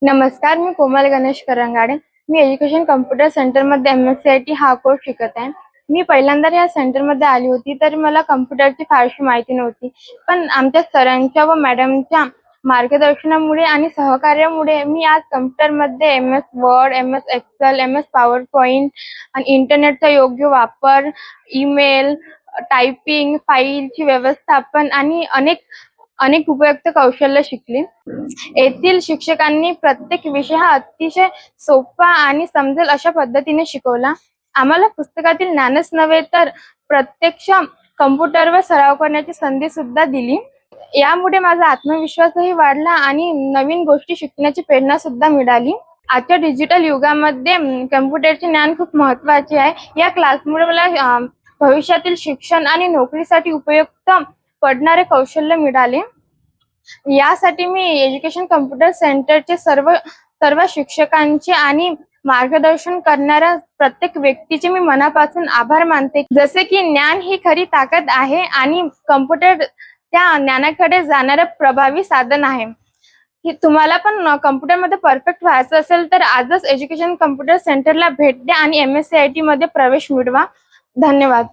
नमस्कार, मी कोमल गणेश करंगाडे. मी education computer सेंटरमध्ये MSCIT हा कोर्स शिकत आहे. मी पहिल्यांदा या सेंटरमध्ये आली होती, तर मला कम्प्युटरची फारशी माहिती नव्हती. पण आमच्या सरांच्या व मॅडमच्या मार्गदर्शनामुळे आणि सहकार्यामुळे मी आज कम्प्युटरमध्ये MS Word, MS Excel, MS PowerPoint आणि इंटरनेटचा योग्य वापर, ईमेल, टायपिंग, फाईलची व्यवस्थापन आणि अनेक अनेक उपयुक्त कौशल्य शिकली. येथील शिक्षकांनी प्रत्येक विषय हा अतिशय सोपा आणि समजेल अशा पद्धतीने शिकवला. आम्हाला पुस्तकातील ज्ञानच नव्हे तर प्रत्यक्ष कम्प्युटरवर सराव करण्याची संधी सुद्धा दिली. यामुळे माझा आत्मविश्वासही वाढला आणि नवीन गोष्टी शिकण्याची प्रेरणा सुद्धा मिळाली. आजच्या डिजिटल युगामध्ये कम्प्युटरचे ज्ञान खूप महत्त्वाचे आहे. या क्लासमुळे मला भविष्यातील शिक्षण आणि नोकरीसाठी उपयुक्त पडणारे कौशल्य मिळाले. यासाठी मी एज्युकेशन कम्प्युटर सेंटरचे सर्व सर्व शिक्षकांचे आणि मार्गदर्शन करणाऱ्या प्रत्येक व्यक्तीचे मी मनापासून आभार मानते. जसे की ज्ञान ही खरी ताकद आहे आणि कम्प्युटर त्या ज्ञानाकडे जाणारं प्रभावी साधन आहे. की तुम्हाला पण कम्प्युटरमध्ये परफेक्ट व्हायचं असेल तर आजच एज्युकेशन कम्प्युटर सेंटरला भेट द्या आणि MSCIT मध्ये प्रवेश मिळवा. धन्यवाद.